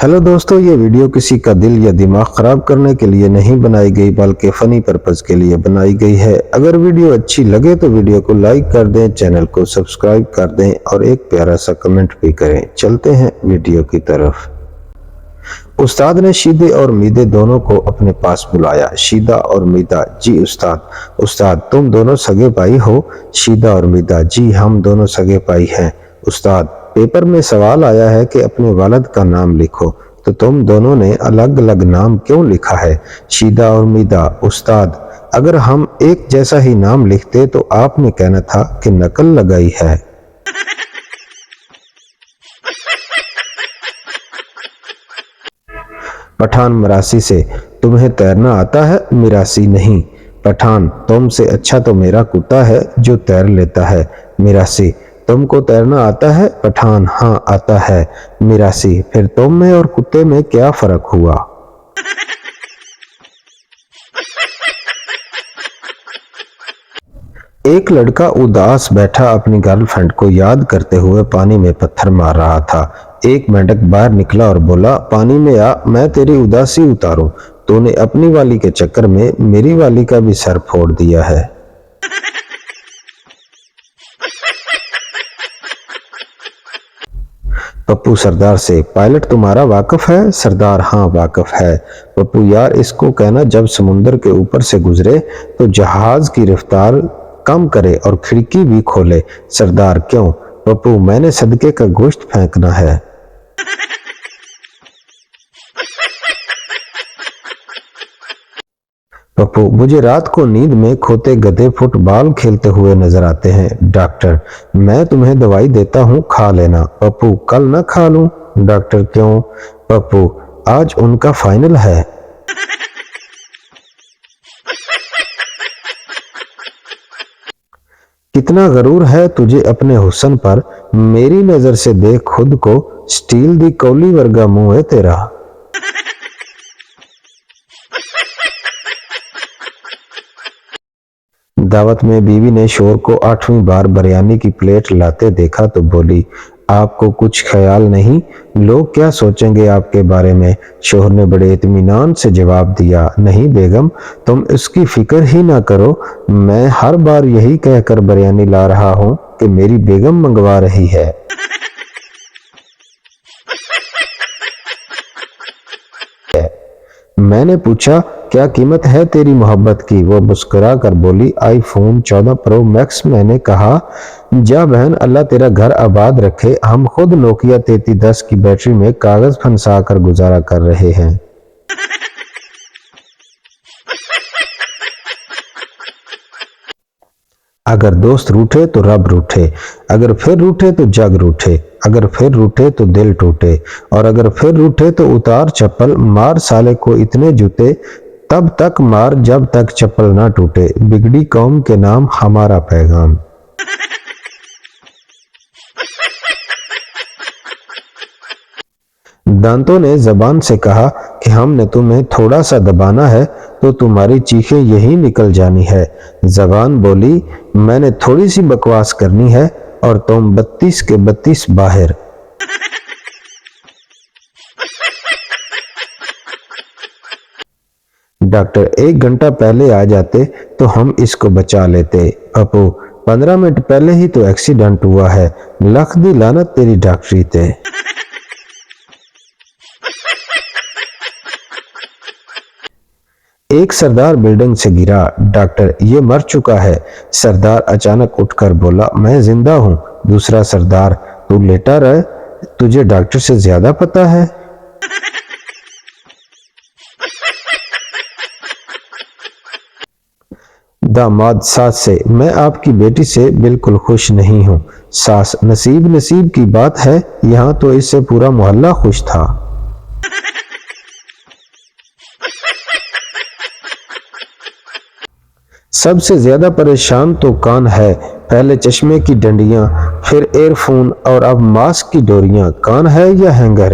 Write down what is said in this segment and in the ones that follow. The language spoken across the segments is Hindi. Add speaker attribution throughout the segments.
Speaker 1: हेलो दोस्तों, ये वीडियो किसी का दिल या दिमाग खराब करने के लिए नहीं बनाई गई बल्कि फनी पर्पस के लिए बनाई गई है। अगर वीडियो अच्छी लगे तो वीडियो को लाइक कर दें, चैनल को सब्सक्राइब कर दें और एक प्यारा सा कमेंट भी करें। चलते हैं वीडियो की तरफ। उस्ताद ने शीदे और मीदे दोनों को अपने पास बुलाया। शीदा और मीदा, जी उस्ताद। उस्ताद, तुम दोनों सगे भाई हो? शीदा और मीदा, जी हम दोनों सगे भाई हैं। उस्ताद, पेपर में सवाल आया है कि अपने वालिद का नाम लिखो, तो तुम दोनों ने अलग अलग नाम क्यों लिखा है? शीदा और मीदा, उस्ताद, अगर हम एक जैसा ही नाम लिखते तो आपने कहना था कि नकल लगाई है। पठान मरासी से, तुम्हें तैरना आता है? मिरासी, नहीं। पठान, तुमसे अच्छा तो मेरा कुत्ता है जो तैर लेता है। मिरासी, तुमको तैरना आता है? पठान, हाँ आता है। मिरासी, फिर तुम में और कुत्ते में क्या फर्क हुआ? एक लड़का उदास बैठा अपनी गर्लफ्रेंड को याद करते हुए पानी में पत्थर मार रहा था। एक मेंढक बाहर निकला और बोला, पानी में आ, मैं तेरी उदासी उतारूं। तूने अपनी वाली के चक्कर में मेरी वाली का भी सर फोड़ दिया है। पप्पू सरदार से, पायलट तुम्हारा वाकिफ है? सरदार, हाँ वाकिफ है। पप्पू, यार इसको कहना जब समुंदर के ऊपर से गुजरे तो जहाज की रफ्तार कम करे और खिड़की भी खोले। सरदार, क्यों? पप्पू, मैंने सदके का गोश्त फेंकना है। पप्पू, मुझे रात को नींद में खोते गधे फुटबॉल खेलते हुए नजर आते हैं। डॉक्टर, मैं तुम्हें दवाई देता हूँ, खा लेना। पप्पू, कल ना खा लूं? डॉक्टर, क्यों? पप्पू, आज उनका फाइनल है। कितना गरूर है तुझे अपने हुस्न पर, मेरी नजर से देख खुद को, स्टील दी कौली वर्गा मुंह है तेरा। दावत में बीवी ने शोहर को 8वीं बार बिरयानी की प्लेट लाते देखा तो बोली, आपको कुछ ख्याल नहीं? लोग क्या सोचेंगे आपके बारे में? शोहर ने बड़े इत्मीनान से जवाब दिया, नहीं बेगम, तुम इसकी फिक्र ही ना करो। मैं हर बार यही कहकर बिरयानी ला रहा हूँ कि मेरी बेगम मंगवा रही है। मैंने पूछा, क्या कीमत है तेरी मोहब्बत की? वो मुस्कुरा कर बोली, आईफोन 14 प्रो मैक्स। मैंने कहा, जा बहन, अल्लाह तेरा घर आबाद रखे, हम खुद नोकिया 3310 की बैटरी में कागज फंसा कर गुजारा कर रहे हैं। अगर दोस्त रूठे तो रब रूठे, अगर फिर रूठे तो जग रूठे, अगर फिर रूठे तो दिल टूटे, और अगर फिर रूठे तो उतार चप्पल, मार साले को इतने जूते, तब तक मार जब तक चप्पल ना टूटे। बिगड़ी कौम के नाम हमारा पैगाम। दांतों ने जबान से कहा कि हमने तुम्हें थोड़ा सा दबाना है तो तुम्हारी चीखें यही निकल जानी है। जबान बोली, मैंने थोड़ी सी बकवास करनी है और तुम 32 के 32 बाहर। डॉक्टर, 1 घंटा पहले आ जाते तो हम इसको बचा लेते। अपू, 15 मिनट पहले ही तो एक्सीडेंट हुआ है। लख दी लानत तेरी डॉक्टरी ते। एक सरदार बिल्डिंग से गिरा। डॉक्टर, ये मर चुका है। सरदार अचानक उठकर बोला, मैं जिंदा हूं। दूसरा सरदार, तू लेटा रह, तुझे डॉक्टर से ज्यादा पता है। दामाद सास से, मैं आपकी बेटी से बिल्कुल खुश नहीं हूँ। सास, नसीब नसीब की बात है, यहाँ तो इससे पूरा मोहल्ला खुश था। सबसे ज्यादा परेशान तो कान है, पहले चश्मे की डंडियां, फिर एयरफोन और अब मास्क की डोरियां। कान है या हैंगर?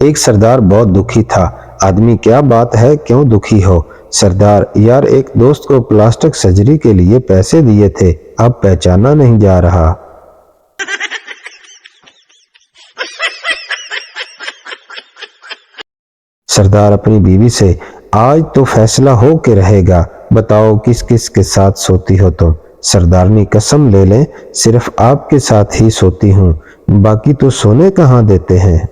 Speaker 1: एक सरदार बहुत दुखी था। आदमी, क्या बात है, क्यों दुखी हो? सरदार, यार एक दोस्त को प्लास्टिक सर्जरी के लिए पैसे दिए थे, अब पहचाना नहीं जा रहा। सरदार अपनी बीवी से, आज तो फैसला हो के रहेगा, बताओ किस किस के साथ सोती हो तुम। सरदारनी, कसम ले लें सिर्फ आपके साथ ही सोती हूँ, बाकी तो सोने कहाँ देते हैं।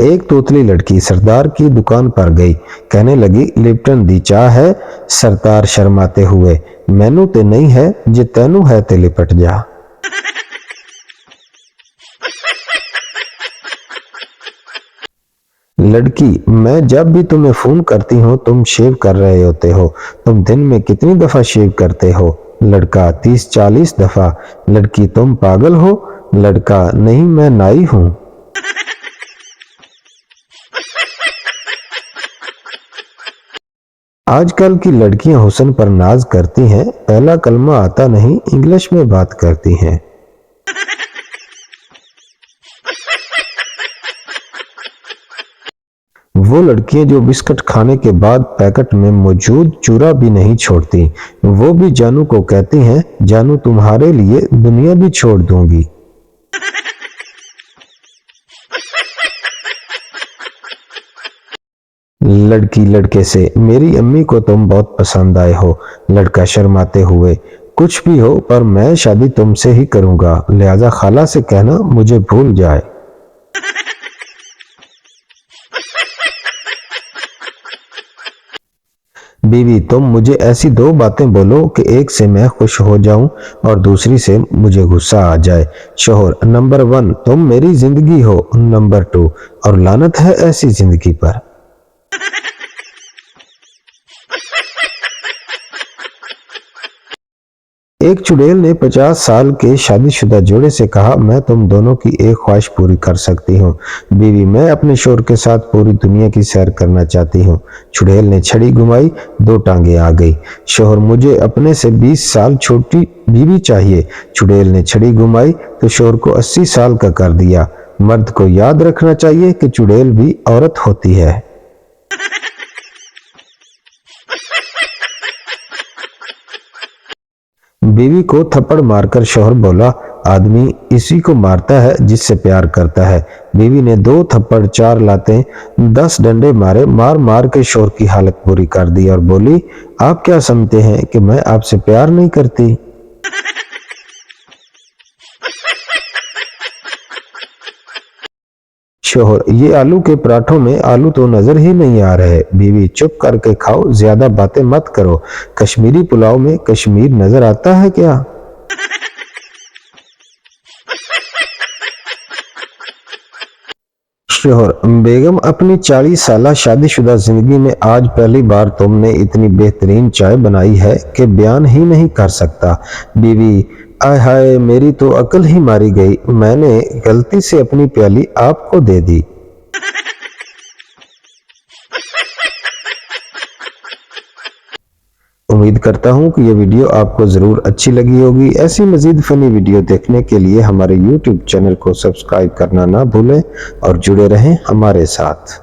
Speaker 1: एक तोतली लड़की सरदार की दुकान पर गई, कहने लगी लिप्टन दी चाह है। सरदार शर्माते हुए, मैनू ते नहीं है, जे तैनू है ते लिपट जा। लड़की, मैं जब भी तुम्हें फोन करती हूँ तुम शेव कर रहे होते हो, तुम दिन में कितनी दफा शेव करते हो। लड़का, 30-40 दफा। लड़की, तुम पागल हो। लड़का, नहीं मैं नाई हूँ। आजकल की लड़कियां हुस्न पर नाज करती हैं, पहला कलमा आता नहीं इंग्लिश में बात करती हैं। वो लड़कियां जो बिस्किट खाने के बाद पैकेट में मौजूद चूरा भी नहीं छोड़ती, वो भी जानू को कहती हैं, जानू तुम्हारे लिए दुनिया भी छोड़ दूंगी। लड़की लड़के से, मेरी अम्मी को तुम बहुत पसंद आए हो। लड़का शर्माते हुए, कुछ भी हो पर मैं शादी तुमसे ही करूंगा, लिहाजा खाला से कहना मुझे भूल जाए। बीवी, तुम मुझे ऐसी दो बातें बोलो कि एक से मैं खुश हो जाऊं और दूसरी से मुझे गुस्सा आ जाए। शोहर, नंबर 1 तुम मेरी जिंदगी हो, नंबर 2 और लानत है ऐसी जिंदगी पर। एक चुड़ैल ने 50 साल के शादीशुदा जोड़े से कहा, मैं तुम दोनों की एक ख्वाहिश पूरी कर सकती हूँ। बीवी, मैं अपने शोहर के साथ पूरी दुनिया की सैर करना चाहती हूँ। चुड़ैल ने छड़ी घुमाई, 2 टांगे आ गई। शोहर, मुझे अपने से 20 साल छोटी बीवी चाहिए। चुड़ैल ने छड़ी घुमाई तो शोहर को 80 साल का कर दिया। मर्द को याद रखना चाहिए कि चुड़ैल भी औरत होती है। बीवी को थप्पड़ मारकर शौहर बोला, आदमी इसी को मारता है जिससे प्यार करता है। बीवी ने 2 थप्पड़ 4 लातें 10 डंडे मारे, मार मार के शौहर की हालत बुरी कर दी और बोली, आप क्या समझते हैं कि मैं आपसे प्यार नहीं करती। शौहर, ये आलू के पराठों में आलू तो नजर ही नहीं आ रहे। बीवी, चुप करके खाओ, ज्यादा बातें मत करो। कश्मीरी पुलाव में कश्मीर नजर आता है क्या। शौहर, बेगम अपनी 40 साल शादीशुदा जिंदगी में आज पहली बार तुमने इतनी बेहतरीन चाय बनाई है कि बयान ही नहीं कर सकता। बीवी, आय हाय, मेरी तो अकल ही मारी गई, मैंने गलती से अपनी प्याली आपको दे दी। उम्मीद करता हूं कि ये वीडियो आपको जरूर अच्छी लगी होगी। ऐसी मजीद फनी वीडियो देखने के लिए हमारे YouTube चैनल को सब्सक्राइब करना ना भूलें और जुड़े रहें हमारे साथ।